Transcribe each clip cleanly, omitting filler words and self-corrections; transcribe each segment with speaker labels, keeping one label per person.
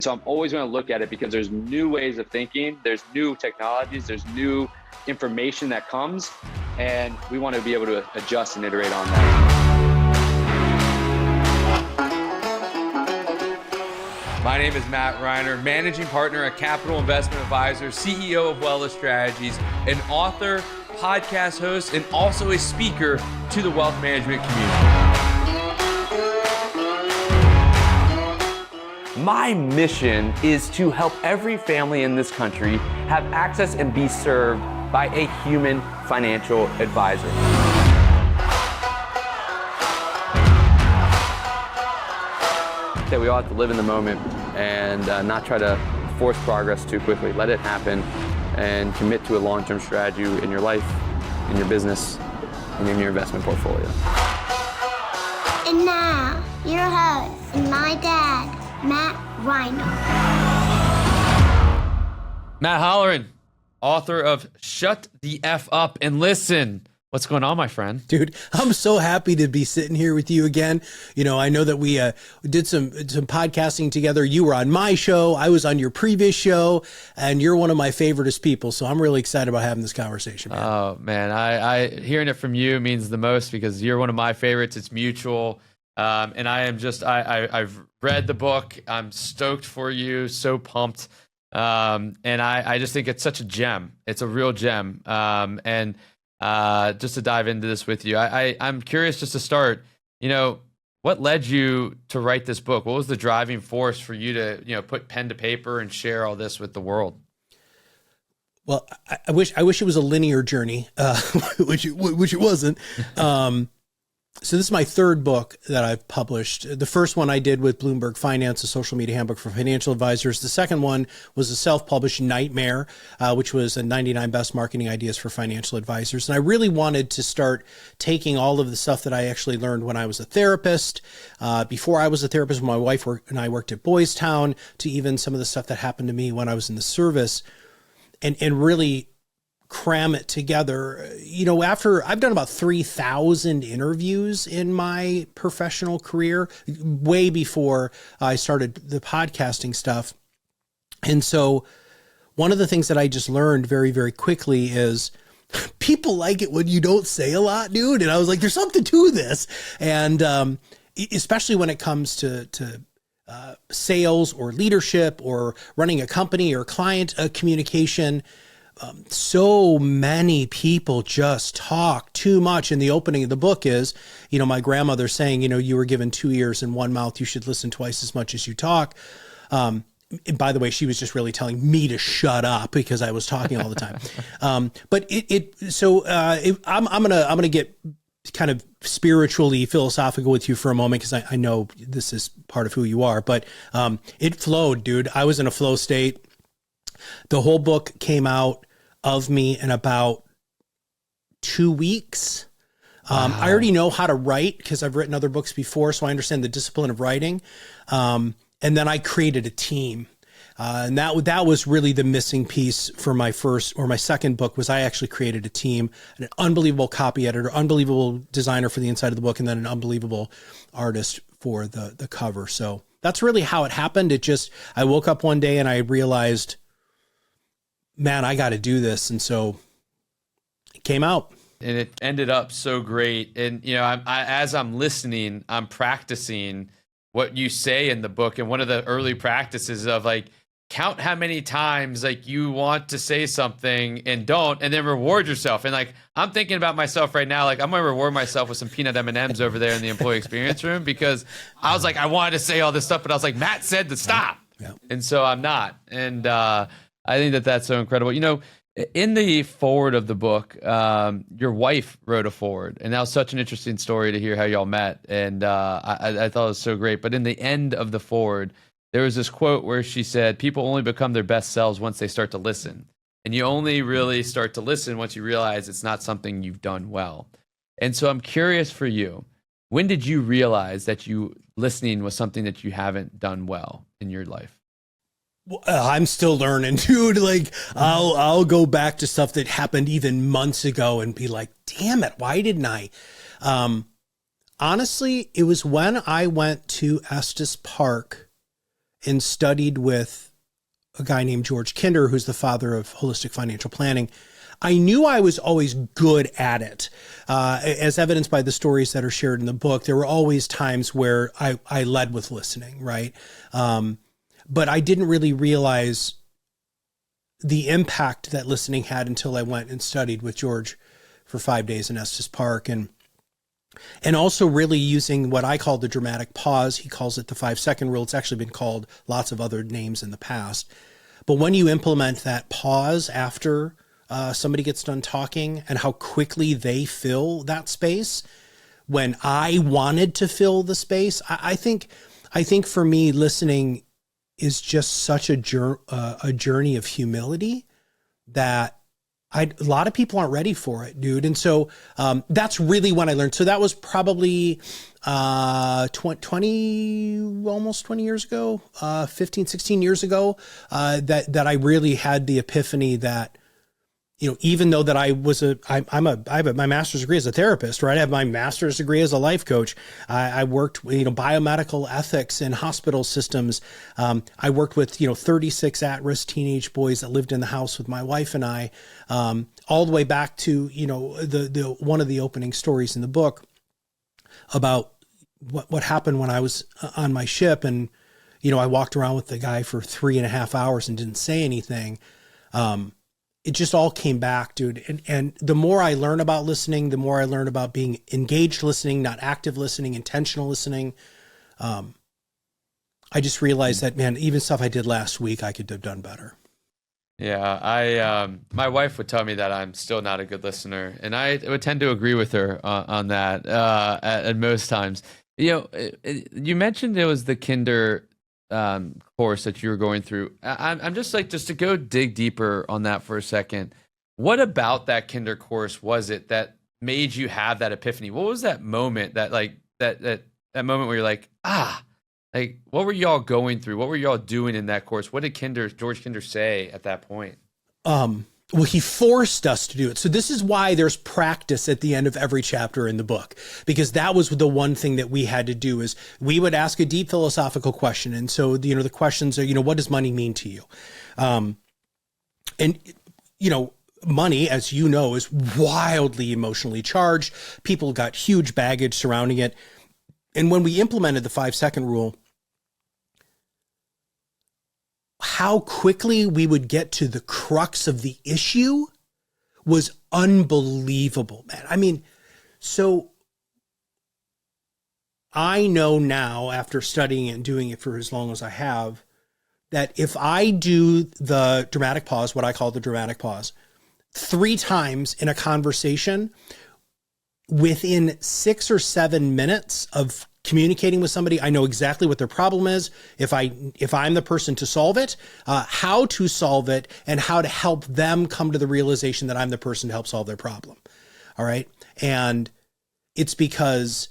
Speaker 1: So I'm always going to look at it because there's new ways of thinking, there's new technologies, there's new information that comes, and we want to be able to adjust and iterate on that.
Speaker 2: My name is Matt Reiner, managing partner at Capital Investment Advisor, CEO of Wellness Strategies, an author, podcast host, and also a speaker to the wealth management community. My mission is to help every family in this country have access and be served by a human financial advisor. That we all have to live in the moment and not try to force progress too quickly. Let it happen and commit to a long-term strategy in your life, in your business, and in your investment portfolio.
Speaker 3: And now, your host and my dad, Matt Reiner.
Speaker 2: Matt Halloran, author of Shut the F Up and Listen. What's going on, my friend?
Speaker 4: Dude, I'm so happy to be sitting here with you again. You know, I know that we did some podcasting together. You were on my show. I was on your previous show, and you're one of my favoriteest people. So I'm really excited about having this conversation, man.
Speaker 2: Oh, man. I hearing it from you means the most because you're one of my favorites. It's mutual. And I am just, I've read the book. I'm stoked for you. So pumped. And I just think it's such a gem. It's a real gem. And just to dive into this with you, I'm curious just to start, you know, what led you to write this book? What was the driving force for you to, you know, put pen to paper and share all this with the world?
Speaker 4: Well, I wish it was a linear journey, which it wasn't. So this is my third book that I've published. The first one I did with Bloomberg Finance, a social media handbook for financial advisors. The second one was a self-published nightmare, which was a 99 best marketing ideas for financial advisors. And I really wanted to start taking all of the stuff that I actually learned when I was a therapist, before I was a therapist, when my wife and I worked at Boys Town, to even some of the stuff that happened to me when I was in the service, and really cram it together. You know, after I've done about 3,000 interviews in my professional career, way before I started the podcasting stuff. And so one of the things that I just learned very, very quickly is people like it when you don't say a lot, dude. And I was like, there's something to this. And especially when it comes to sales or leadership or running a company or client communication. So many people just talk too much. And the opening of the book is, you know, my grandmother saying, you know, you were given 2 ears and 1 mouth. You should listen twice as much as you talk. And by the way, she was just really telling me to shut up because I was talking all the time. But I'm gonna get kind of spiritually philosophical with you for a moment because I know this is part of who you are. But it flowed, dude. I was in a flow state. The whole book came out of me in about 2 weeks. Wow. I already know how to write because I've written other books before, so I understand the discipline of writing. And then I created a team. And that was really the missing piece for my second book. Was I actually created a team, an unbelievable copy editor, unbelievable designer for the inside of the book, and then an unbelievable artist for the cover. So that's really how it happened. I woke up one day and I realized, man, I got to do this. And so it came out.
Speaker 2: And it ended up so great. And, you know, as I'm listening, I'm practicing what you say in the book. And one of the early practices of like, count how many times like you want to say something and don't, and then reward yourself. And like, I'm thinking about myself right now, like I'm going to reward myself with some peanut M&Ms over there in the employee experience room because I was like, I wanted to say all this stuff, but I was like, Matt said to stop. Yeah. And so I'm not. And, I think that's so incredible. You know, in the forward of the book, your wife wrote a forward, and that was such an interesting story to hear how y'all met. And I thought it was so great. But in the end of the forward, there was this quote where she said, people only become their best selves once they start to listen. And you only really start to listen once you realize it's not something you've done well. And so I'm curious for you, when did you realize that listening was something that you haven't done well in your life?
Speaker 4: I'm still learning, dude. Like I'll go back to stuff that happened even months ago and be like, damn it, why didn't I? Honestly, it was when I went to Estes Park and studied with a guy named George Kinder, who's the father of holistic financial planning, I knew I was always good at it. As evidenced by the stories that are shared in the book, there were always times where I led with listening, right? But I didn't really realize the impact that listening had until I went and studied with George for 5 days in Estes Park, and also really using what I call the dramatic pause. He calls it the 5-second rule. It's actually been called lots of other names in the past. But when you implement that pause after somebody gets done talking, and how quickly they fill that space when I wanted to fill the space, I think for me, listening is just such a journey of humility that a lot of people aren't ready for it, dude. And so that's really when I learned. So that was probably almost 20 years ago, 15, 16 years ago, that I really had the epiphany that, you know, even though that I have my master's degree as a therapist, right? I have my master's degree as a life coach. I worked, biomedical ethics in hospital systems. I worked with, 36 at-risk teenage boys that lived in the house with my wife and I, all the way back to, the one of the opening stories in the book about what happened when I was on my ship. And, I walked around with the guy for 3.5 hours and didn't say anything. It just all came back, dude. And the more I learn about listening, the more I learn about being engaged listening, not active listening, intentional listening. I just realized that, man, even stuff I did last week, I could have done better.
Speaker 2: Yeah, my wife would tell me that I'm still not a good listener, and I would tend to agree with her on that at most times. You mentioned it was the Kinder course that you were going through. I'm just to go dig deeper on that for a second. What about that Kinder course was it that made you have that epiphany? What was that moment that that moment where you're like, what were y'all going through? What were y'all doing in that course? What did George Kinder say at that point?
Speaker 4: Well, he forced us to do it. So this is why there's practice at the end of every chapter in the book, because that was the one thing that we had to do is we would ask a deep philosophical question. And so, the questions are, what does money mean to you? Money, as you know, is wildly emotionally charged. People got huge baggage surrounding it. And when we implemented the 5-second rule, how quickly we would get to the crux of the issue was unbelievable, man. I mean, so I know now, after studying it and doing it for as long as I have, that if I do the dramatic pause, what I call the dramatic pause, 3 times in a conversation, within 6 or 7 minutes of communicating with somebody, I know exactly what their problem is. If I'm the person to solve it, how to solve it, and how to help them come to the realization that I'm the person to help solve their problem. All right. And it's because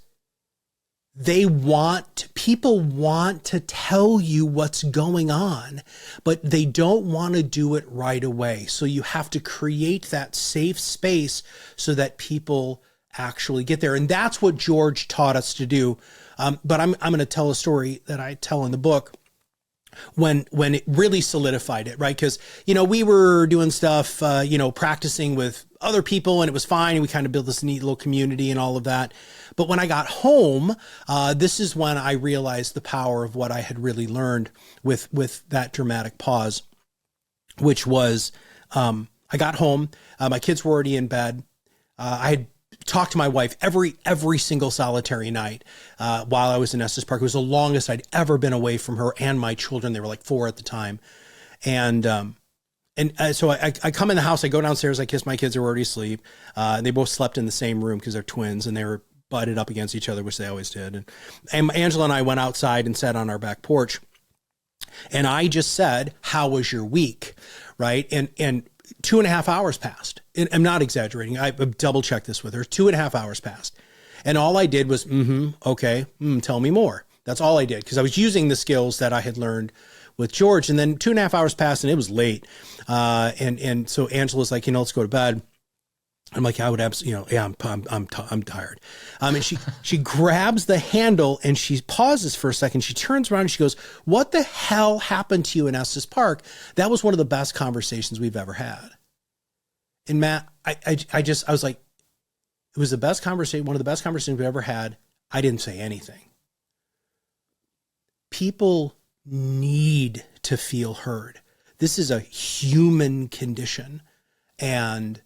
Speaker 4: people want to tell you what's going on, but they don't want to do it right away. So you have to create that safe space so that people actually get there. And that's what George taught us to do. But I'm going to tell a story that I tell in the book when it really solidified it, right? Because, we were doing stuff, practicing with other people, and it was fine. And we kind of built this neat little community and all of that. But when I got home, this is when I realized the power of what I had really learned with that dramatic pause, which was, I got home, my kids were already in bed. I had talked to my wife every single solitary night while I was in Estes Park. It was the longest I'd ever been away from her and my children. They were like 4 at the time. And so I come in the house, I go downstairs, I kiss my kids who were already asleep. They both slept in the same room because they're twins and they were butted up against each other, which they always did. And Angela and I went outside and sat on our back porch. And I just said, "How was your week?" Right. And 2.5 hours passed. And I'm not exaggerating. I double checked this with her. 2.5 hours passed. And all I did was, okay, tell me more. That's all I did. Because I was using the skills that I had learned with George. And then 2.5 hours passed and it was late. And so Angela's like, let's go to bed. I'm like, I would absolutely, yeah, I'm tired. And she grabs the handle and she pauses for a second. She turns around and she goes, what the hell happened to you in Estes Park? That was one of the best conversations we've ever had. And Matt, I was like, it was the best conversation, one of the best conversations we've ever had. I didn't say anything. People need to feel heard. This is a human condition. And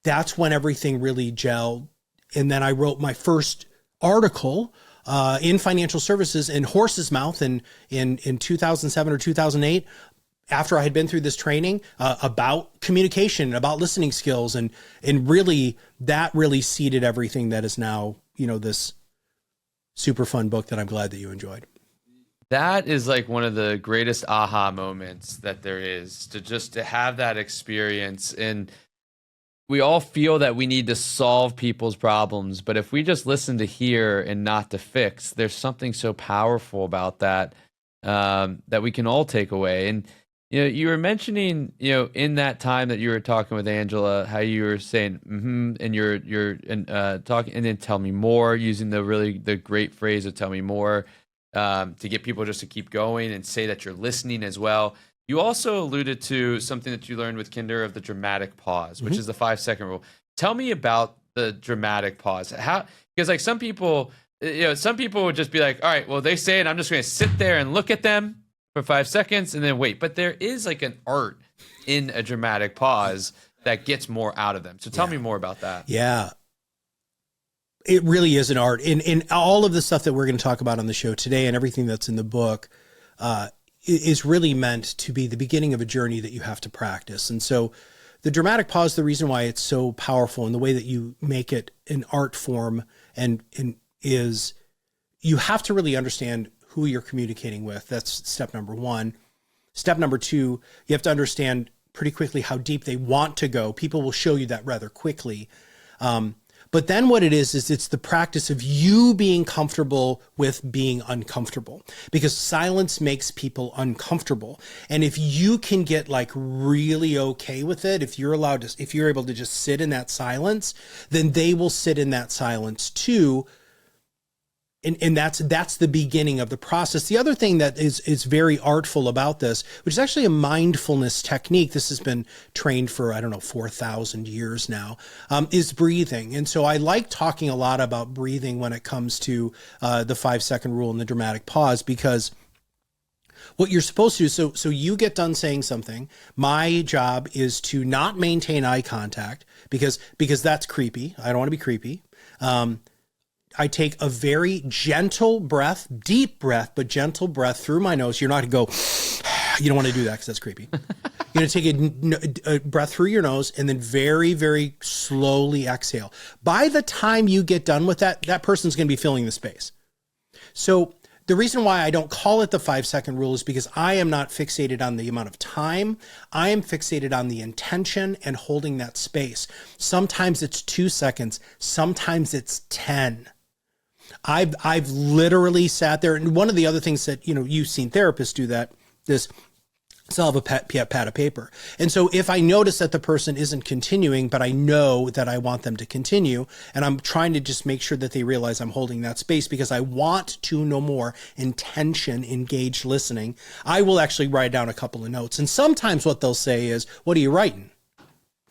Speaker 4: that's when everything really gelled. And then I wrote my first article in financial services in horse's mouth in 2007 or 2008, after I had been through this training about communication, about listening skills. And really, that really seeded everything that is now, this super fun book that I'm glad that you enjoyed.
Speaker 2: That is like one of the greatest aha moments that there is, to have that experience. And we all feel that we need to solve people's problems, but if we just listen to hear and not to fix, there's something so powerful about that, that we can all take away. And, you were mentioning, in that time that you were talking with Angela, how you were saying, and you're talking, and then tell me more, using the great phrase of tell me more, to get people just to keep going and say that you're listening as well. You also alluded to something that you learned with Kinder of the dramatic pause, which is the 5-second rule. Tell me about the dramatic pause. Because like some people would just be like, all right, well, they say it, I'm just going to sit there and look at them for 5 seconds and then wait. But there is like an art in a dramatic pause that gets more out of them. So tell me more about that.
Speaker 4: Yeah. It really is an art. In all of the stuff that we're going to talk about on the show today and everything that's in the book, is really meant to be the beginning of a journey that you have to practice. And so the dramatic pause, the reason why it's so powerful and the way that you make it an art form and is you have to really understand who you're communicating with. That's step number one. Step number two, you have to understand pretty quickly how deep they want to go. People will show you that rather quickly. But then what it is it's the practice of you being comfortable with being uncomfortable, because silence makes people uncomfortable. And if you can get like really okay with it, if you're able to just sit in that silence, then they will sit in that silence too. And that's the beginning of the process. The other thing that is very artful about this, which is actually a mindfulness technique, this has been trained for, 4,000 years now, is breathing. And so I like talking a lot about breathing when it comes to the 5-second rule and the dramatic pause, because what you're supposed to do, so you get done saying something. My job is to not maintain eye contact because that's creepy. I don't want to be creepy. I take a very gentle breath, deep breath, but gentle breath through my nose. You're not going to go, you don't want to do that because that's creepy. You're going to take a breath through your nose and then very, very slowly exhale. By the time you get done with that person's going to be filling the space. So the reason why I don't call it the 5-second rule is because I am not fixated on the amount of time. I am fixated on the intention and holding that space. Sometimes it's 2 seconds. Sometimes it's 10. I've literally sat there, and one of the other things that, you've seen therapists do that, so I'll have a pad of paper. And so if I notice that the person isn't continuing, but I know that I want them to continue, and I'm trying to just make sure that they realize I'm holding that space because I want to know more intention, engaged listening, I will actually write down a couple of notes. And sometimes what they'll say is, what are you writing?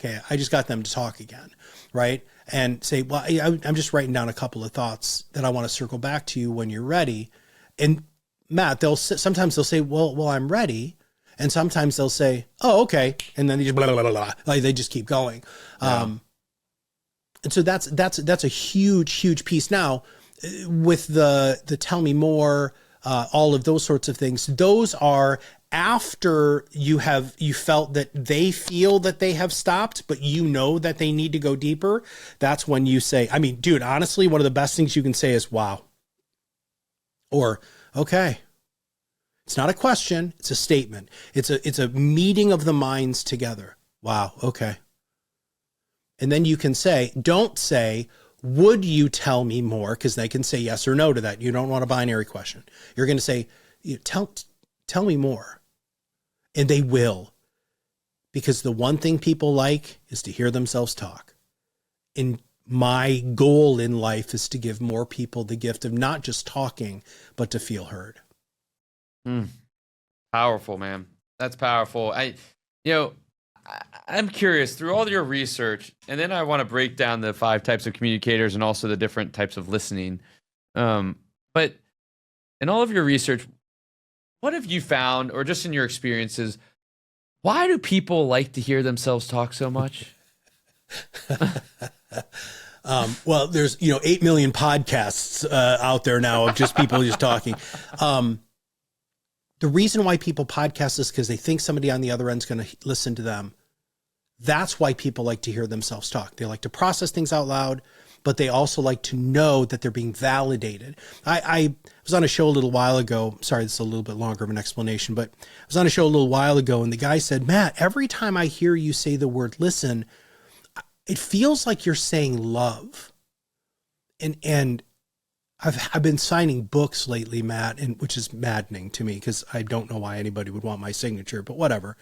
Speaker 4: Okay, I just got them to talk again, right? And say, well, I'm just writing down a couple of thoughts that I want to circle back to you when you're ready. And Matt, sometimes they'll say, well, I'm ready. And sometimes they'll say, oh, okay. And then they just blah, blah, blah, blah. Like they just keep going. Yeah. And so that's a huge piece. Now with the tell me more, all of those sorts of things, those are after you felt that they feel that they have stopped, but that they need to go deeper. That's when you say, dude, honestly, one of the best things you can say is, wow. Or, okay. It's not a question. It's a statement. It's a meeting of the minds together. Wow. Okay. And then you can say, don't say, would you tell me more? Because they can say yes or no to that. You don't want a binary question. You're going to say, tell me more. And they will. because the one thing people like is to hear themselves talk. And my goal in life is to give more people the gift of not just talking, but to feel heard.
Speaker 2: Powerful, man. That's powerful. I'm curious, through all your research, and then I want to break down the 5 types of communicators and also the different types of listening. But in all of your research, what have you found, or just in your experiences, why do people like to hear themselves talk so much?
Speaker 4: Well, there's 8 million podcasts out there now of just people just talking. The reason why people podcast is because they think somebody on the other end is going to listen to them. That's why people like to hear themselves talk. They like to process things out loud, but they also like to know that they're being validated. I was on a show a little while ago. Sorry, this is a little bit longer of an explanation, but I was on a show a little while ago, and the guy said, Matt, every time I hear you say the word listen, it feels like you're saying love. And I've been signing books lately, Matt, and which is maddening to me because I don't know why anybody would want my signature, but whatever.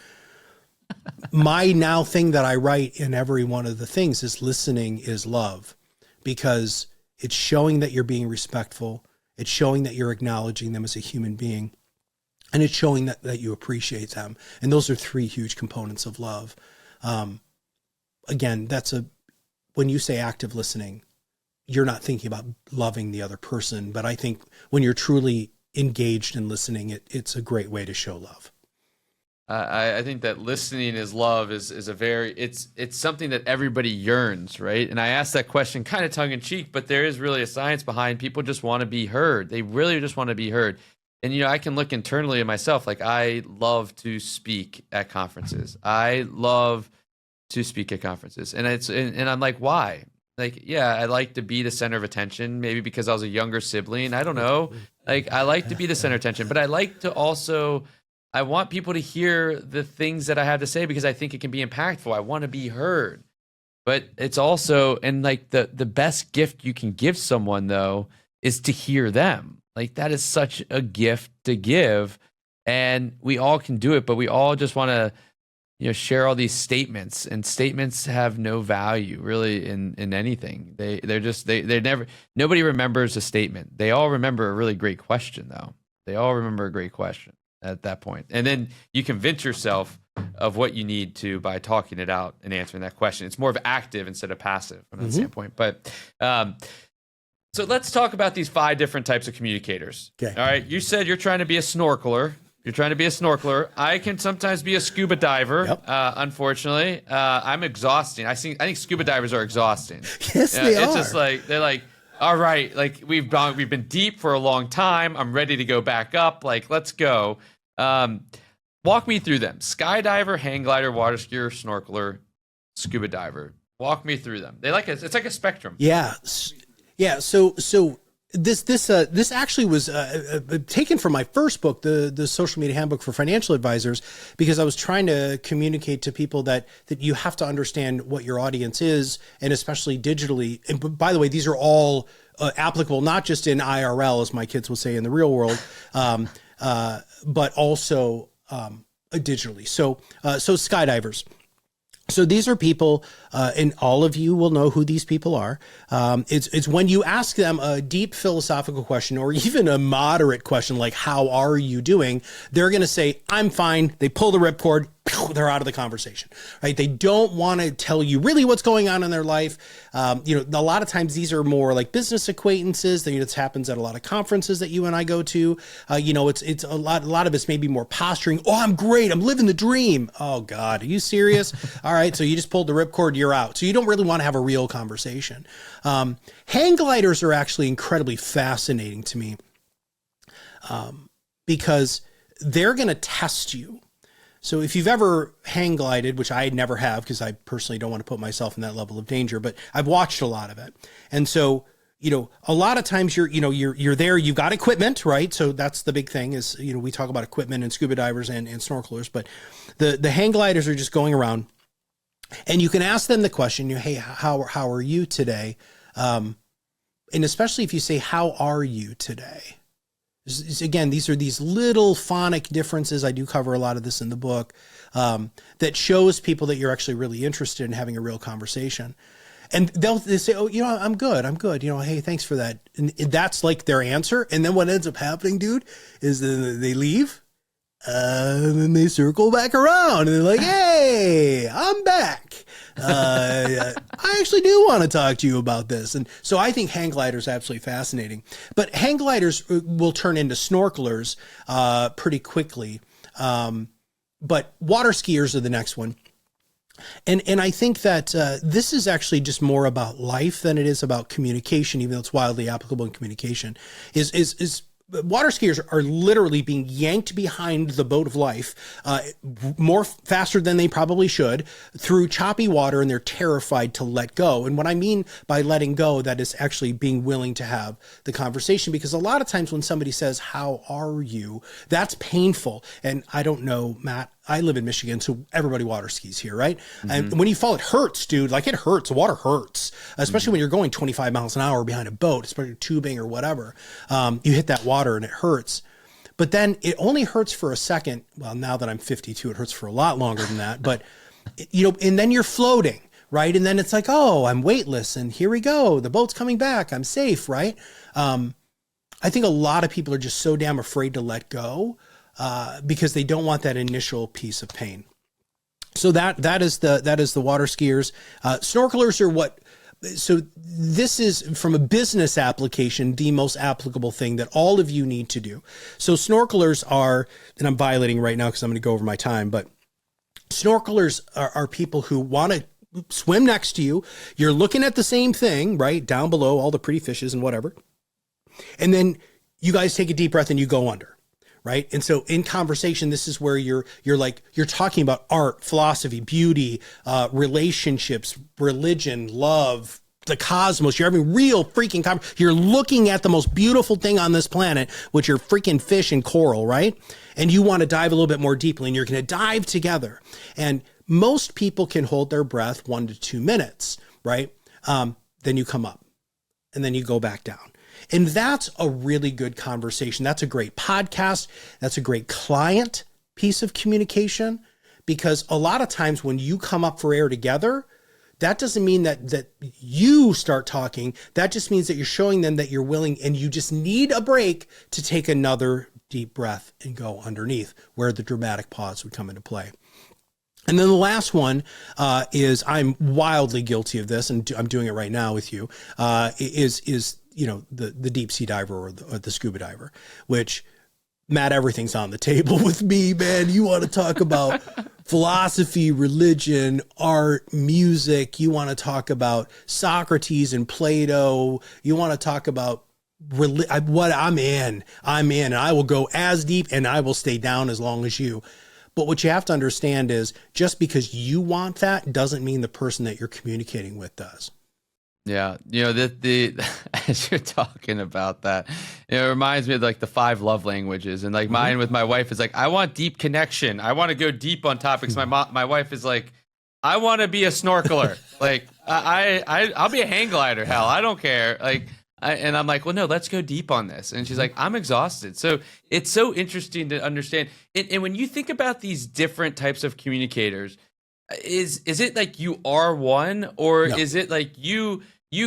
Speaker 4: My now thing that I write in every one of the things is listening is love, because it's showing that you're being respectful. It's showing that you're acknowledging them as a human being, and it's showing that you appreciate them. And those are 3 huge components of love. Again, when you say active listening, you're not thinking about loving the other person, but I think when you're truly engaged in listening, it's a great way to show love.
Speaker 2: I think that listening is love is it's something that everybody yearns, right? And I asked that question kind of tongue in cheek, but there is really a science behind people just want to be heard. They really just want to be heard. And, I can look internally at myself. Like, I love to speak at conferences. And I'm like, why? Like, yeah, I like to be the center of attention, maybe because I was a younger sibling. I don't know. Like, I like to be the center of attention, but I like to also, I want people to hear the things that I have to say because I think it can be impactful. I want to be heard. But it's also, and like the best gift you can give someone, though, is to hear them. Like, that is such a gift to give. And we all can do it, but we all just want to, share all these statements, and statements have no value really in anything. They're never, nobody remembers a statement. They all remember a really great question, though. They all remember a great question at that point. And then you convince yourself of what you need to by talking it out and answering that question. It's more of active instead of passive from that standpoint. But, so let's talk about these 5 different types of communicators.
Speaker 4: Okay.
Speaker 2: All right. You said you're trying to be a snorkeler. I can sometimes be a scuba diver. Yep. Unfortunately, I'm exhausting. I think scuba divers are exhausting.
Speaker 4: Yes, they are.
Speaker 2: It's just like, they're like, all right, like we've been deep for a long time. I'm ready to go back up. Like, let's go. Walk me through them. Skydiver, hang glider, water skier, snorkeler, scuba diver. Walk me through them. It's like a spectrum.
Speaker 4: Yeah. Yeah. So this actually was taken from my first book, the Social Media Handbook for Financial Advisors, because I was trying to communicate to people that you have to understand what your audience is, and especially digitally. And by the way, these are all applicable, not just in IRL, as my kids will say, in the real world, but also digitally. So skydivers. So these are people, and all of you will know who these people are. It's when you ask them a deep philosophical question, or even a moderate question like, how are you doing? They're going to say, I'm fine. They pull the ripcord. They're out of the conversation, right? They don't want to tell you really what's going on in their life. A lot of times these are more like business acquaintances. This happens at a lot of conferences that you and I go to. It's a lot of it's maybe more posturing. Oh, I'm great. I'm living the dream. Oh God, are you serious? All right. So you just pulled the ripcord, you're out. So you don't really want to have a real conversation. Hang gliders are actually incredibly fascinating to me because they're going to test you. So if you've ever hang glided, which I never have, because I personally don't want to put myself in that level of danger, but I've watched a lot of it. And so, a lot of times you're there, you've got equipment, right? So that's the big thing is, we talk about equipment and scuba divers and snorkelers, but the hang gliders are just going around, and you can ask them the question, hey, how are you today? And especially if you say, how are you today? Again, these are these little phonic differences. I do cover a lot of this in the book, that shows people that you're actually really interested in having a real conversation. And they say, oh, I'm good. Hey, thanks for that. And that's like their answer. And then what ends up happening, dude, is they leave. And then they circle back around and they're like, hey, I'm back. I actually do want to talk to you about this. And so I think hang gliders are absolutely fascinating. But hang gliders will turn into snorkelers pretty quickly. But water skiers are the next one. And I think that this is actually just more about life than it is about communication, even though it's wildly applicable in communication. Is water skiers are literally being yanked behind the boat of life, more faster than they probably should, through choppy water, and they're terrified to let go. And what I mean by letting go, that is actually being willing to have the conversation, because a lot of times when somebody says, how are you? That's painful. And I don't know, Matt, I live in Michigan, so everybody water skis here, right? Mm-hmm. And when you fall, it hurts, dude. Like, it hurts. The water hurts, especially when you're going 25 miles an hour behind a boat, especially tubing or whatever. You hit that water and it hurts. But then it only hurts for a second. Well, now that I'm 52, it hurts for a lot longer than that. But, and then you're floating, right? And then it's like, oh, I'm weightless, and here we go. The boat's coming back. I'm safe, right? I think a lot of people are just so damn afraid to let go, because they don't want that initial piece of pain. So that is the water skiers. Snorkelers are what, so this is, from a business application, the most applicable thing that all of you need to do. So snorkelers are, and I'm violating right now because I'm going to go over my time, but snorkelers are people who want to swim next to you. You're looking at the same thing, right? Down below, all the pretty fishes and whatever. And then you guys take a deep breath and you go under. Right. And so in conversation, this is where you're talking about art, philosophy, beauty, relationships, religion, love, the cosmos. You're having real freaking you're looking at the most beautiful thing on this planet, which are freaking fish and coral. Right. And you want to dive a little bit more deeply, and you're going to dive together. And most people can hold their breath 1 to 2 minutes. Right. Then you come up and then you go back down. And that's a really good conversation. That's a great podcast. That's a great client piece of communication, because a lot of times when you come up for air together, that doesn't mean that you start talking. That just means that you're showing them that you're willing, and you just need a break to take another deep breath and go underneath, where the dramatic pause would come into play. And then the last one is, I'm wildly guilty of this, and I'm doing it right now with you, is the deep sea diver or the scuba diver, which, Matt, everything's on the table with me, man. You want to talk about philosophy, religion, art, music. You want to talk about Socrates and Plato. You want to talk about what I'm in, and I will go as deep and I will stay down as long as you. But what you have to understand is, just because you want that doesn't mean the person that you're communicating with does.
Speaker 2: Yeah, the as you're talking about that, it reminds me of like the 5 love languages, and like mine with my wife is like, I want deep connection. I want to go deep on topics. My wife is like, I want to be a snorkeler. Like I'll be a hang glider. Hell, I don't care. Like, and I'm like, well, no, let's go deep on this. And she's like, I'm exhausted. So it's so interesting to understand. And when you think about these different types of communicators, is it like you are one, or no, is it like you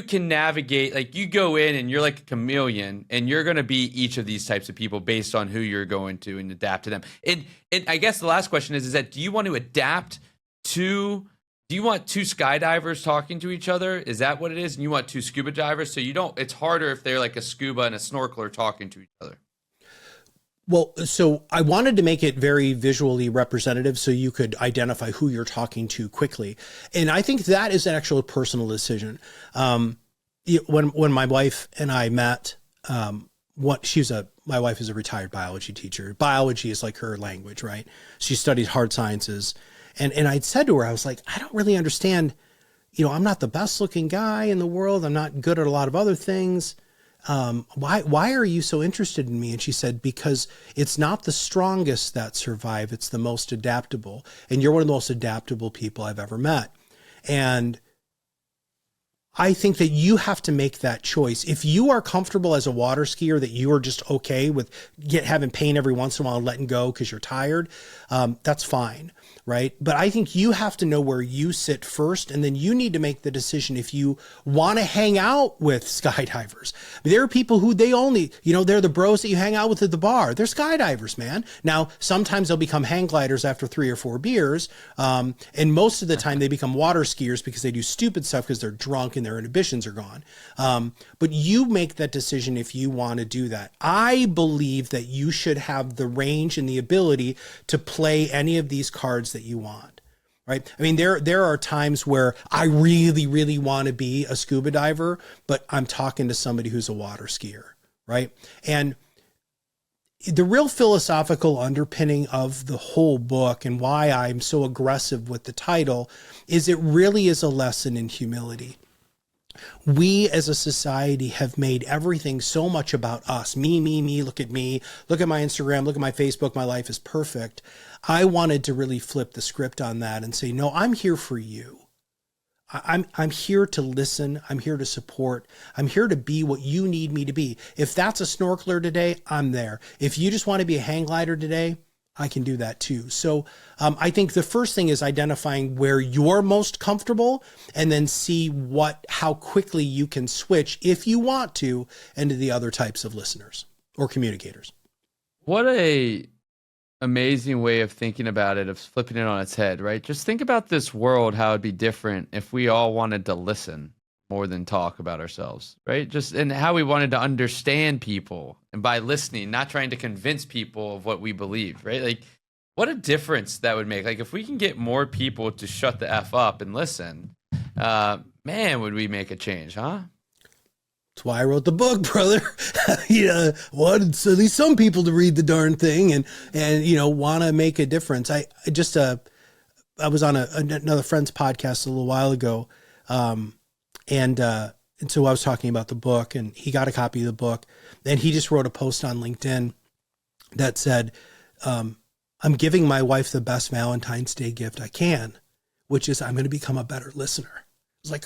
Speaker 2: can navigate, like you go in and you're like a chameleon, and you're going to be each of these types of people based on who you're going to and adapt to them? And I guess the last question is that, do you want to adapt to, do you want 2 skydivers talking to each other? Is that what it is? And you want 2 scuba divers? So it's harder if they're like a scuba and a snorkeler talking to each other.
Speaker 4: Well, so I wanted to make it very visually representative so you could identify who you're talking to quickly. And I think that is an actual personal decision. When my wife and I met, my wife is a retired biology teacher. Biology is like her language, right? She studied hard sciences. And I'd said to her, I was like, I don't really understand, I'm not the best looking guy in the world. I'm not good at a lot of other things. Why are you so interested in me? And she said, because it's not the strongest that survive. It's the most adaptable. And you're one of the most adaptable people I've ever met. And I think that you have to make that choice. If you are comfortable as a water skier, that you are just okay with having pain every once in a while and letting go because you're tired, that's fine, right? But I think you have to know where you sit first, and then you need to make the decision if you want to hang out with skydivers. There are people who they only, they're the bros that you hang out with at the bar. They're skydivers, man. Now, sometimes they'll become hang gliders after 3 or 4 beers, and most of the time they become water skiers because they do stupid stuff because they're drunk and their inhibitions are gone. But you make that decision if you want to do that. I believe that you should have the range and the ability to play any of these cards that you want, right? I mean, there are times where I really, really want to be a scuba diver, but I'm talking to somebody who's a water skier, right? And the real philosophical underpinning of the whole book and why I'm so aggressive with the title is it really is a lesson in humility. We as a society have made everything so much about us. Me, look at me, look at my Instagram, look at my Facebook, my life is perfect. I wanted to really flip the script on that and say, no, I'm here for you. I'm here to listen. I'm here to support. I'm here to be what you need me to be. If that's a snorkeler today, I'm there. If you just want to be a hang glider today, I can do that too. So I think the first thing is identifying where you're most comfortable, and then see how quickly you can switch, if you want to, into the other types of listeners or communicators.
Speaker 2: What a amazing way of thinking about it, of flipping it on its head, right? Just think about this world, how it'd be different if we all wanted to listen more than talk about ourselves, right? Just, and how we wanted to understand people, and by listening, not trying to convince people of what we believe, right? Like, what a difference that would make. Like, if we can get more people to shut the F up and listen, man, would we make a change, huh?
Speaker 4: That's why I wrote the book, brother. Wanted at least some people to read the darn thing and want to make a difference. I was on another friend's podcast a little while ago, and so I was talking about the book, and he got a copy of the book, and he just wrote a post on LinkedIn that said, I'm giving my wife the best Valentine's Day gift I can, which is I'm going to become a better listener. I was like,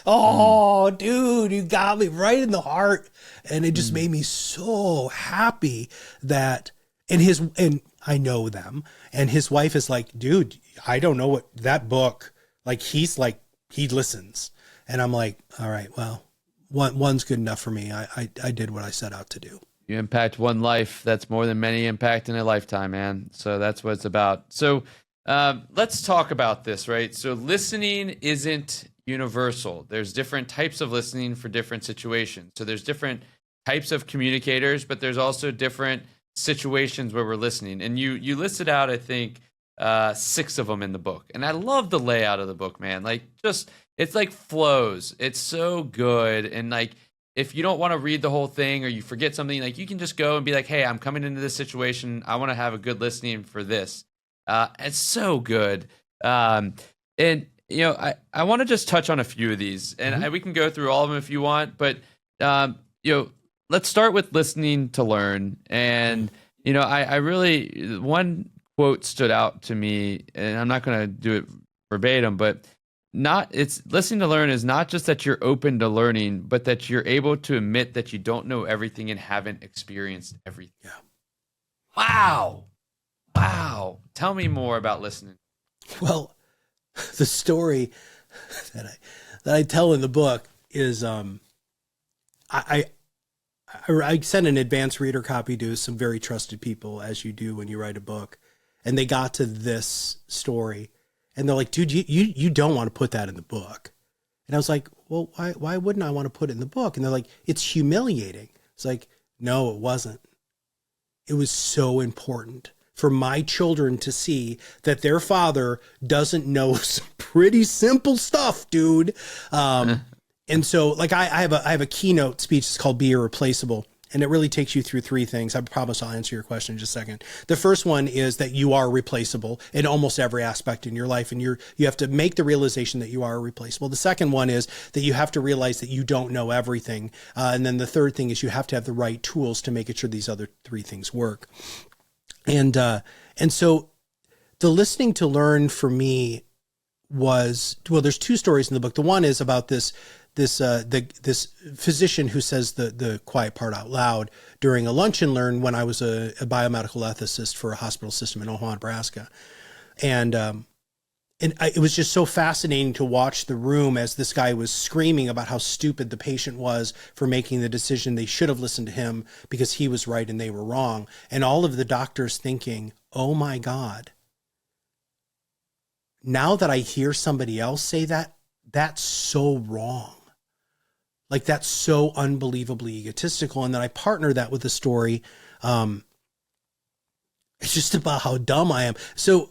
Speaker 4: oh, dude, you got me right in the heart. And it just made me so happy that, and I know them, and his wife is like, dude, I don't know what that book, like, he's like, he listens. And I'm like, all right, well, one's good enough for me. I did what I set out to do.
Speaker 2: You impact one life. That's more than many impact in a lifetime, man. So that's what it's about. So let's talk about this, right? So listening isn't universal. There's different types of listening for different situations. So there's different types of communicators, but there's also different situations where we're listening. And you listed out, I think, 6 of them in the book. And I love the layout of the book, man. Like, just, it's like flows. It's so good. And like, if you don't want to read the whole thing, or you forget something, like, you can just go and be like, hey, I'm coming into this situation. I want to have a good listening for this. It's so good. And I want to just touch on a few of these, and we can go through all of them if you want, but let's start with listening to learn. And I really, one quote stood out to me, and I'm not going to do it verbatim, but it's listening to learn is not just that you're open to learning, but that you're able to admit that you don't know everything and haven't experienced everything. Yeah. Wow. Tell me more about listening. Well,
Speaker 4: the story that I tell in the book is I sent an advanced reader copy to some very trusted people, as you do when you write a book, and they got to this story, and they're like, dude, you don't want to put that in the book. And I was like, well, why wouldn't I want to put it in the book? And they're like, it's humiliating. It's like, no, it wasn't. It was so important for my children to see that their father doesn't know some pretty simple stuff, dude. And so, like, I have a keynote speech. It's called Be Irreplaceable. And it really takes you through 3 things. I promise I'll answer your question in just a second. The first one is that you are replaceable in almost every aspect in your life. And you have to make the realization that you are replaceable. The second one is that you have to realize that you don't know everything. And then the third thing is you have to have the right tools to make sure these other 3 things work. And so the listening to learn for me was, well, there's two stories in the book. The one is about this physician who says the quiet part out loud during a lunch and learn when I was a biomedical ethicist for a hospital system in Omaha, Nebraska. It was just so fascinating to watch the room as this guy was screaming about how stupid the patient was for making the decision. They should have listened to him because he was right and they were wrong. And all of the doctors thinking, oh my God, now that I hear somebody else say that, that's so wrong. Like, that's so unbelievably egotistical. And then I partner that with a story. It's just about how dumb I am. So,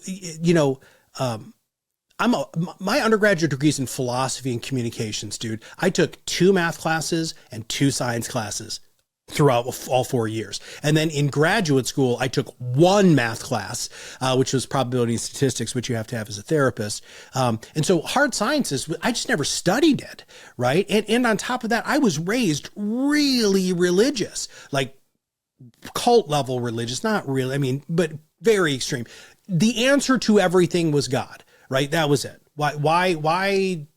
Speaker 4: my undergraduate degree is in philosophy and communications, dude. I took 2 math classes and 2 science classes throughout all 4 years. And then in graduate school, I took 1 math class, which was probability and statistics, which you have to have as a therapist. And so hard sciences, I just never studied it, right? And on top of that, I was raised really religious, like cult level religious, not really, but very extreme. The answer to everything was God. Right. That was it. Why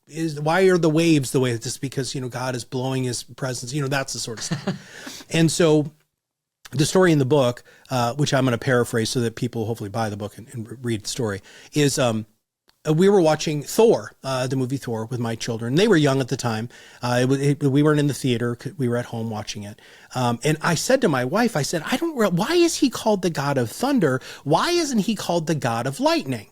Speaker 4: are the waves the way it's just because, God is blowing his presence, that's the sort of stuff. And so the story in the book, which I'm going to paraphrase so that people hopefully buy the book and read the story, is we were watching Thor, the movie Thor, with my children. They were young at the time. We weren't in the theater. We were at home watching it. And I said to my wife, why is he called the God of thunder? Why isn't he called the God of lightning?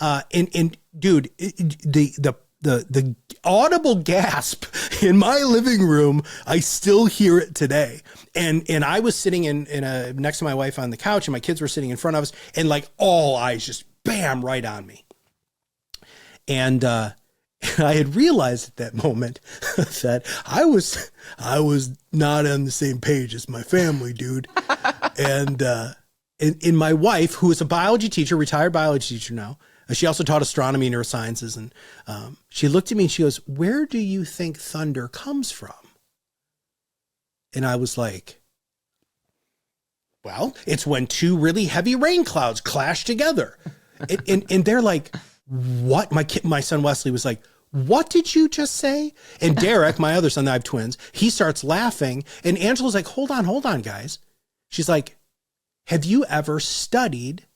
Speaker 4: And dude, the audible gasp in my living room, I still hear it today. And I was sitting next to my wife on the couch, and my kids were sitting in front of us, and like all eyes just bam right on me. And I had realized at that moment that I was not on the same page as my family, dude. And my wife, who is a biology teacher, retired biology teacher now, she also taught astronomy and neurosciences. And she looked at me and she goes, "Where do you think thunder comes from?" And I was like, "Well, it's when 2 really heavy rain clouds clash together." And they're like, "What?" My son Wesley was like, "What did you just say?" And Derek, my other son, I have twins, he starts laughing. And Angela's like, hold on, guys. She's like, "Have you ever studied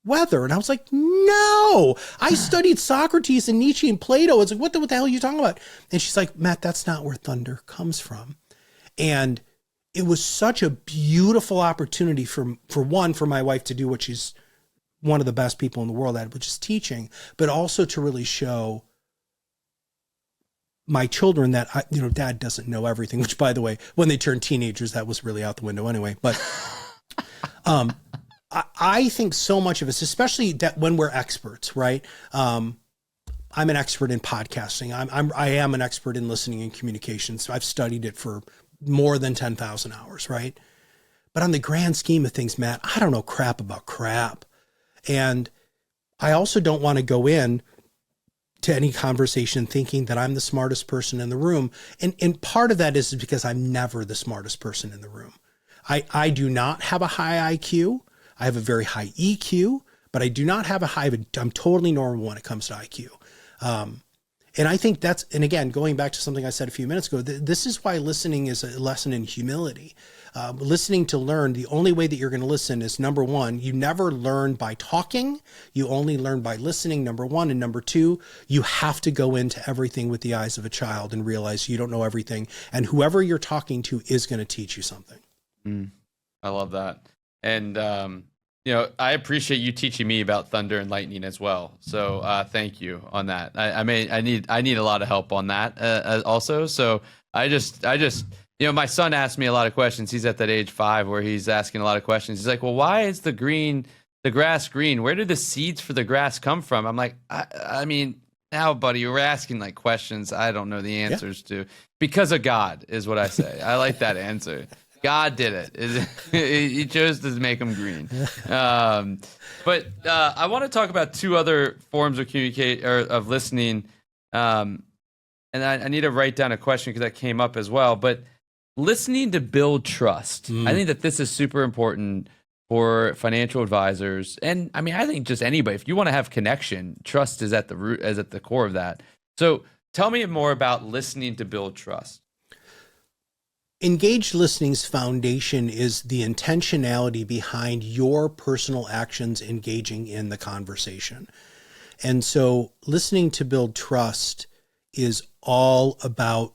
Speaker 4: weather?" And I was like, "No, I studied Socrates and Nietzsche and Plato." It's like, what the hell are you talking about? And she's like, "Matt, that's not where thunder comes from." And it was such a beautiful opportunity for my wife to do what she's one of the best people in the world at, which is teaching, but also to really show my children that, Dad doesn't know everything, which, by the way, when they turned teenagers, that was really out the window anyway. But I think so much of us, especially that when we're experts, right? I'm an expert in podcasting. I am an expert in listening and communication. So I've studied it for more than 10,000 hours, right? But on the grand scheme of things, Matt, I don't know crap about crap. And I also don't want to go in to any conversation thinking that I'm the smartest person in the room. And part of that is because I'm never the smartest person in the room. I do not have a high IQ. I have a very high EQ, but I do not have I'm totally normal when it comes to IQ. And I think and again, going back to something I said a few minutes ago, this is why listening is a lesson in humility. Listening to learn, the only way that you're going to listen is, number one, you never learn by talking. You only learn by listening, number one. And number two, you have to go into everything with the eyes of a child and realize you don't know everything. And whoever you're talking to is going to teach you something.
Speaker 2: I love that. And, I appreciate you teaching me about thunder and lightning as well. So thank you on that. I need a lot of help on that also. So I just, my son asked me a lot of questions. He's at that age 5 where he's asking a lot of questions. He's like, "Well, why is the grass green? Where do the seeds for the grass come from?" I'm like, now, buddy, you're asking like questions I don't know the answers to. Because of God is what I say. I like that answer. God did it. He chose to make them green. But I want to talk about 2 other forms of of listening. And I need to write down a question because that came up as well. But listening to build trust. I think that this is super important for financial advisors. And I mean, I think just anybody, if you want to have connection, trust is at the root, is at the core of that. So tell me more about listening to build trust.
Speaker 4: Engaged listening's foundation is the intentionality behind your personal actions engaging in the conversation. And so listening to build trust is all about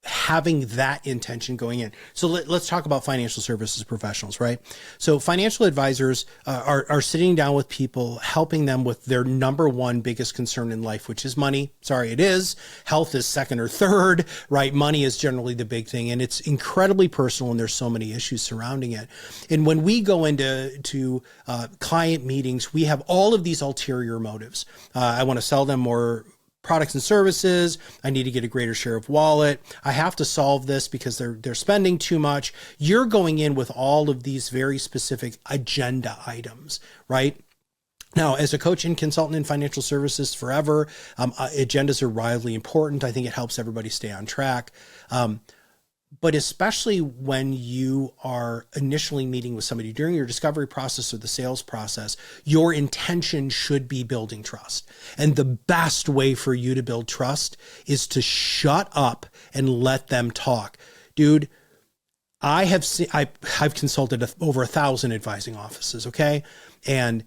Speaker 4: having that intention going in. So let's talk about financial services professionals, right? So financial advisors are sitting down with people, helping them with their number one biggest concern in life, which is money. Sorry, it is. Health is second or third, right? Money is generally the big thing, and it's incredibly personal, and there's so many issues surrounding it. And when we go into client meetings, we have all of these ulterior motives. I want to sell them more products and services. I need to get a greater share of wallet. I have to solve this because they're spending too much. You're going in with all of these very specific agenda items, right? Now, as a coach and consultant in financial services forever, agendas are wildly important. I think it helps everybody stay on track. But especially when you are initially meeting with somebody during your discovery process or the sales process, your intention should be building trust. And the best way for you to build trust is to shut up and let them talk. Dude, I've consulted over 1,000 advising offices, okay? And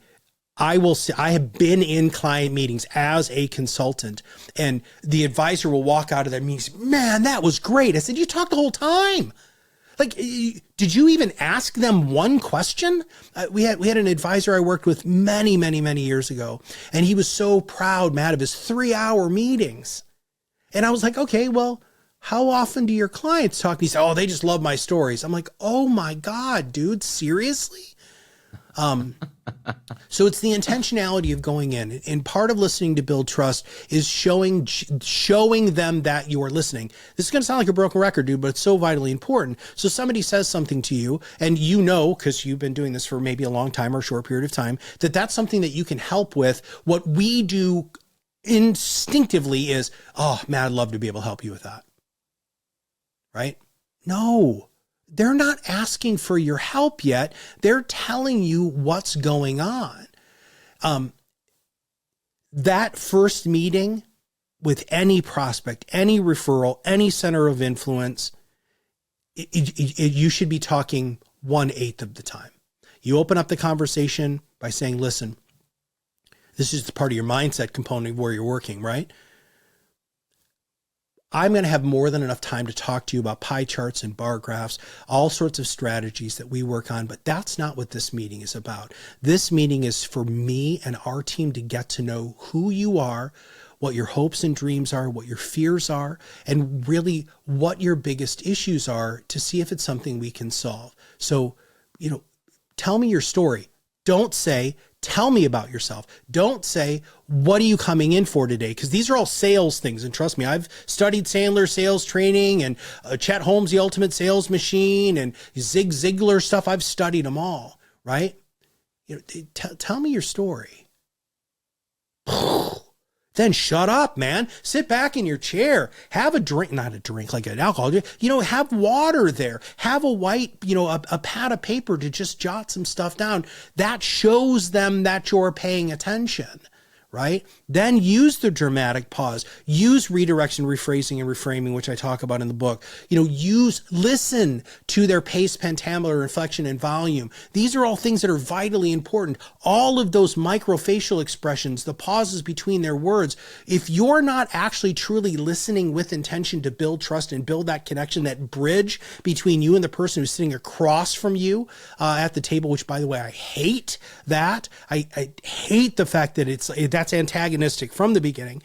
Speaker 4: I will say, I have been in client meetings as a consultant, and the advisor will walk out of that meeting and say, man, that was great. I said, you talked the whole time. Like, did you even ask them one question? We had an advisor I worked with many, many, many years ago, and he was so proud, Matt, of his 3-hour meetings. And I was like, okay, well, how often do your clients talk? And he said, oh, they just love my stories. I'm like, oh my God, dude, seriously? So it's the intentionality of going in, and part of listening to build trust is showing them that you are listening. This is going to sound like a broken record, dude, but it's so vitally important. So somebody says something to you, and you know, because you've been doing this for maybe a long time or a short period of time, that that's something that you can help with. What we do instinctively is, oh man, I'd love to be able to help you with that. Right? No. They're not asking for your help yet. They're telling you what's going on. That first meeting with any prospect, any referral, any center of influence, you should be talking 1/8 of the time. You open up the conversation by saying, listen, this is the part of your mindset component of where you're working, right? I'm going to have more than enough time to talk to you about pie charts and bar graphs, all sorts of strategies that we work on, but that's not what this meeting is about. This meeting is for me and our team to get to know who you are, what your hopes and dreams are, what your fears are, and really what your biggest issues are to see if it's something we can solve. So, tell me your story. Don't say, tell me about yourself. Don't say, what are you coming in for today? Because these are all sales things. And trust me, I've studied Sandler sales training and Chet Holmes, the ultimate sales machine, and Zig Ziglar stuff. I've studied them all, right? Tell me your story. Then shut up, man. Sit back in your chair. Have a drink, not a drink like an alcohol. Have water there. Have a white, a pad of paper to just jot some stuff down. That shows them that you're paying attention, right? Then use the dramatic pause. Use redirection, rephrasing, and reframing, which I talk about in the book. Listen to their pace, pentameter, inflection, and volume. These are all things that are vitally important. All of those microfacial expressions, the pauses between their words. If you're not actually truly listening with intention to build trust and build that connection, that bridge between you and the person who's sitting across from you at the table, which, by the way, I hate that. I hate the fact that that's antagonistic from the beginning.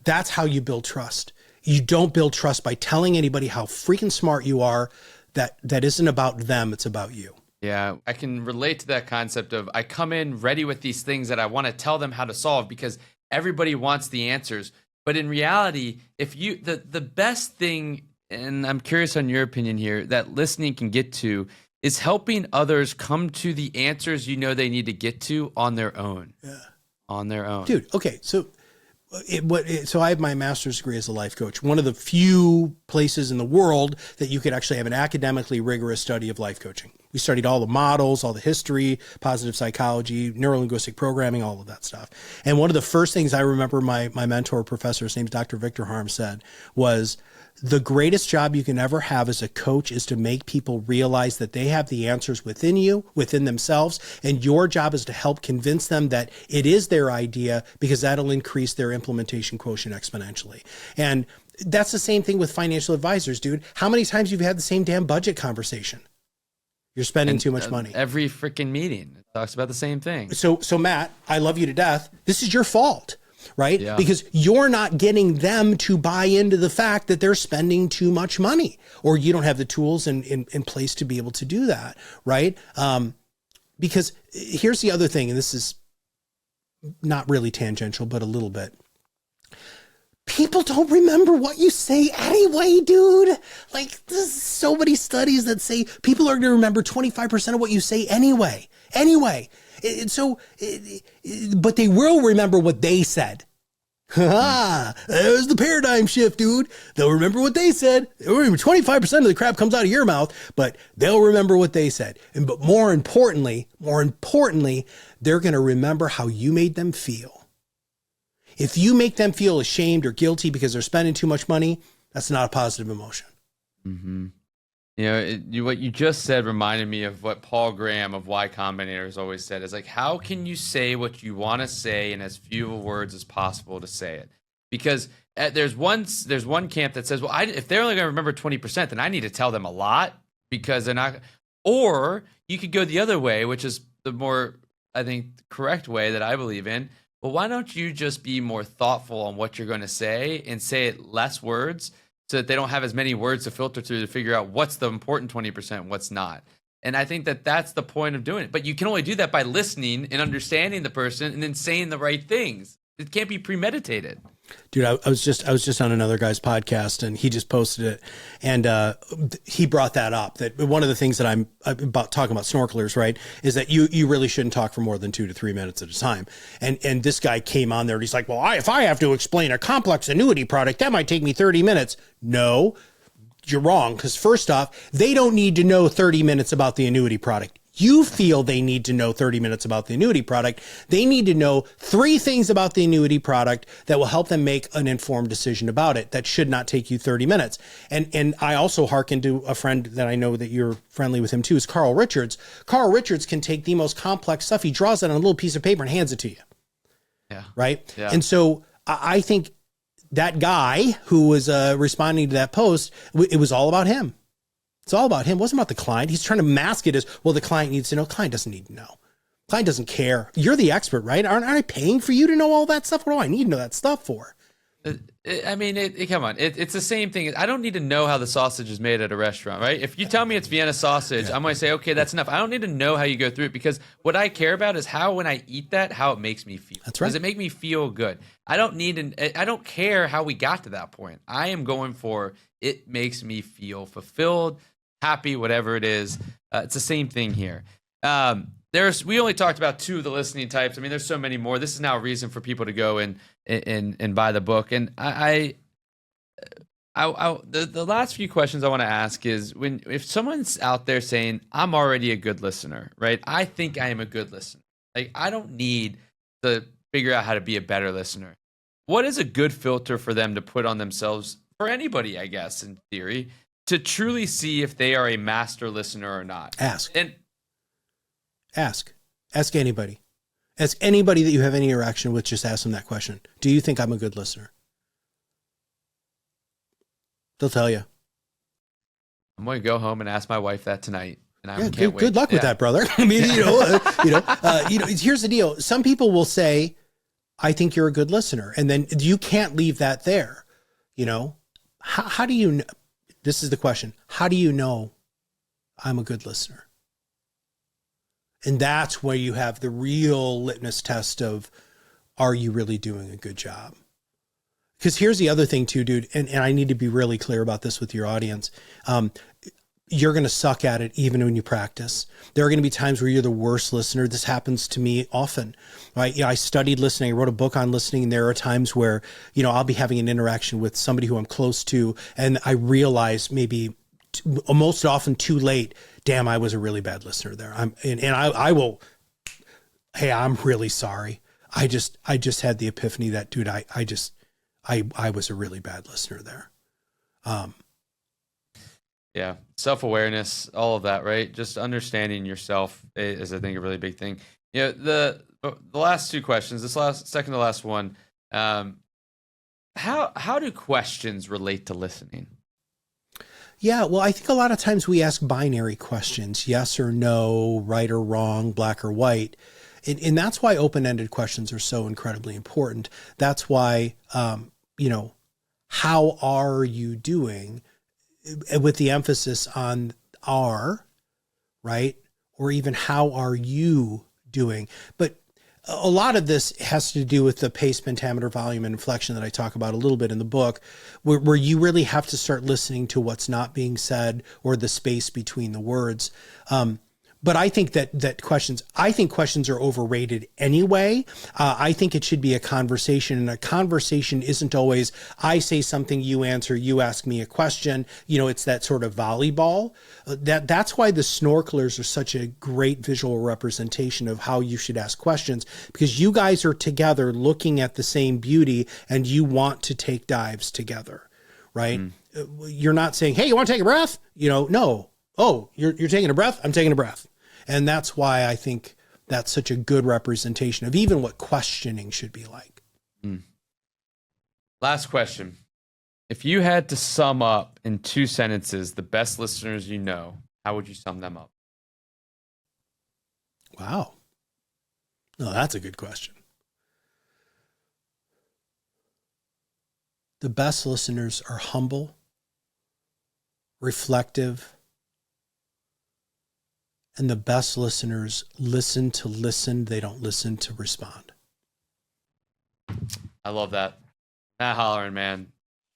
Speaker 4: That's how you build trust. You don't build trust by telling anybody how freaking smart you are. That isn't about them. It's about you.
Speaker 2: Yeah, I can relate to that concept of I come in ready with these things that I want to tell them how to solve because everybody wants the answers. But in reality, if you the best thing, and I'm curious on your opinion here, that listening can get to is helping others come to the answers they need to get to on their own.
Speaker 4: Yeah.
Speaker 2: On their own.
Speaker 4: Dude, okay, so So I have my master's degree as a life coach. One of the few places in the world that you could actually have an academically rigorous study of life coaching. We studied all the models, all the history, positive psychology, neurolinguistic programming, all of that stuff. And one of the first things I remember my mentor professor, his name's Dr. Victor Harm, said was, the greatest job you can ever have as a coach is to make people realize that they have the answers within you, within themselves. And your job is to help convince them that it is their idea, because that'll increase their implementation quotient exponentially. And that's the same thing with financial advisors, dude. How many times you've had the same damn budget conversation? You're spending too much money.
Speaker 2: Every freaking meeting it talks about the same thing.
Speaker 4: So Matt, I love you to death. This is your fault. Right?
Speaker 2: Yeah.
Speaker 4: Because you're not getting them to buy into the fact that they're spending too much money, or you don't have the tools in place to be able to do that. Right? Because here's the other thing, and this is not really tangential, but a little bit. People don't remember what you say anyway, dude. Like, there's so many studies that say people are going to remember 25% of what you say anyway. But they will remember what they said. There's the paradigm shift, dude. They'll remember what they said. They'll remember 25% of the crap comes out of your mouth, but they'll remember what they said. But more importantly, they're going to remember how you made them feel. If you make them feel ashamed or guilty because they're spending too much money, that's not a positive emotion.
Speaker 2: Mm-hmm. You know, what you just said reminded me of what Paul Graham of Y Combinator has always said, is like, how can you say what you want to say in as few words as possible to say it? Because there's one camp that says, well, if they're only going to remember 20%, then I need to tell them a lot, because they're not. Or you could go the other way, which is the more, I think, correct way that I believe in. Well, why don't you just be more thoughtful on what you're going to say and say it less words, so that they don't have as many words to filter through to figure out what's the important 20% and what's not. And I think that that's the point of doing it. But you can only do that by listening and understanding the person and then saying the right things. It can't be premeditated.
Speaker 4: Dude, I was just on another guy's podcast, and he just posted it, and he brought that up, that one of the things that I'm about talking about snorkelers, right, is that you really shouldn't talk for more than 2 to 3 minutes at a time. And this guy came on there and he's like, well, if I have to explain a complex annuity product, that might take me 30 minutes. No, you're wrong. Because first off, they don't need to know 30 minutes about the annuity product. You feel they need to know 30 minutes about the annuity product. They need to know 3 things about the annuity product that will help them make an informed decision about it. That should not take you 30 minutes. And I also hearken to a friend that I know that you're friendly with him too, is Carl Richards. Carl Richards can take the most complex stuff. He draws it on a little piece of paper and hands it to you.
Speaker 2: Yeah.
Speaker 4: Right.
Speaker 2: Yeah.
Speaker 4: And so I think that guy who was responding to that post, it was all about him. It's all about him. It wasn't about the client. He's trying to mask it as, well, the client needs to know. Client doesn't need to know. Client doesn't care. You're the expert, right? Aren't I paying for you to know all that stuff? What do I need to know that stuff for?
Speaker 2: I mean, come on. It's the same thing. I don't need to know how the sausage is made at a restaurant, right? If you tell me it's Vienna sausage, I'm going to say, okay, that's enough. I don't need to know how you go through it, because what I care about is how, when I eat that, how it makes me feel.
Speaker 4: That's right.
Speaker 2: Does it make me feel good? I don't care how we got to that point. I am going for, it makes me feel fulfilled, happy, whatever it is. It's the same thing here. We only talked about 2 of the listening types. I mean, there's so many more. This is now a reason for people to go and buy the book. And the last few questions I want to ask is, if someone's out there saying, I'm already a good listener, right? I think I am a good listener. Like, I don't need to figure out how to be a better listener. What is a good filter for them to put on themselves, for anybody, I guess, in theory, to truly see if they are a master listener or not?
Speaker 4: Ask anybody. Ask anybody that you have any interaction with. Just ask them that question. Do you think I'm a good listener? They'll tell you.
Speaker 2: I'm going to go home and ask my wife that tonight. And I can't wait.
Speaker 4: Good luck with that, brother. I mean, here's the deal. Some people will say, I think you're a good listener. And then you can't leave that there. How do you know? This is the question. How do you know I'm a good listener? And that's where you have the real litmus test of, are you really doing a good job? Because here's the other thing too, dude, and I need to be really clear about this with your audience. you're going to suck at it even when you practice. There are going to be times where you're the worst listener. This happens to me often, right? I studied listening. I wrote a book on listening. And there are times where, I'll be having an interaction with somebody who I'm close to, and I realize maybe most often too late, damn, I was a really bad listener there. I will, hey, I'm really sorry. I just had the epiphany that, dude, I was a really bad listener there.
Speaker 2: Yeah. Self-awareness, all of that, right? Just understanding yourself is, I think, a really big thing. The last two questions, second to last one, how do questions relate to listening?
Speaker 4: Yeah, well, I think a lot of times we ask binary questions, yes or no, right or wrong, black or white. And that's why open-ended questions are so incredibly important. That's why, how are you doing, with the emphasis on are, right? Or even how are you doing? But a lot of this has to do with the pace, pentameter, volume, and inflection that I talk about a little bit in the book, where you really have to start listening to what's not being said or the space between the words. But I think that questions are overrated anyway. I think it should be a conversation, and a conversation isn't always, I say something, you answer, you ask me a question. It's that sort of volleyball. That's why the snorkelers are such a great visual representation of how you should ask questions, because you guys are together looking at the same beauty and you want to take dives together, right? You're not saying, hey, you want to take a breath? No. Oh, you're taking a breath? I'm taking a breath. And that's why I think that's such a good representation of even what questioning should be like.
Speaker 2: Last question. If you had to sum up in 2 sentences the best listeners you know, how would you sum them up?
Speaker 4: Wow. No, that's a good question. The best listeners are humble, reflective, and the best listeners listen to listen. They don't listen to respond.
Speaker 2: I love that. Matt Halloran, man.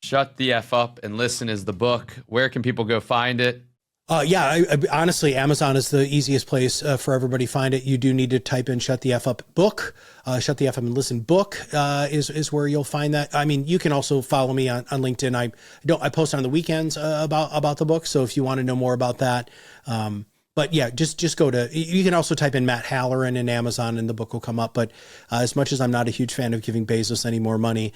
Speaker 2: Shut the F Up and Listen is the book. Where can people go find it?
Speaker 4: Honestly, Amazon is the easiest place for everybody to find it. You do need to type in Shut the F Up book. Shut the F Up and Listen book is where you'll find that. I mean, you can also follow me on LinkedIn. I post on the weekends about the book. So if you want to know more about that, but yeah, just go to, you can also type in Matt Halloran in Amazon and the book will come up. But as much as I'm not a huge fan of giving Bezos any more money,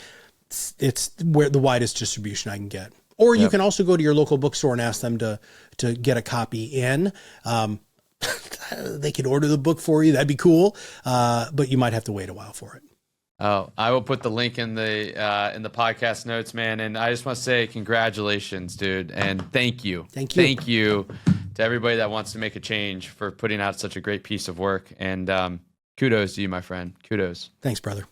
Speaker 4: it's where the widest distribution I can get. Or you can also go to your local bookstore and ask them to get a copy in. They can order the book for you. That'd be cool. But you might have to wait a while for it.
Speaker 2: Oh, I will put the link in the podcast notes, man. And I just want to say congratulations, dude. And thank you.
Speaker 4: Thank you.
Speaker 2: Thank you to everybody that wants to make a change for putting out such a great piece of work. And kudos to you, my friend. Kudos.
Speaker 4: Thanks, brother.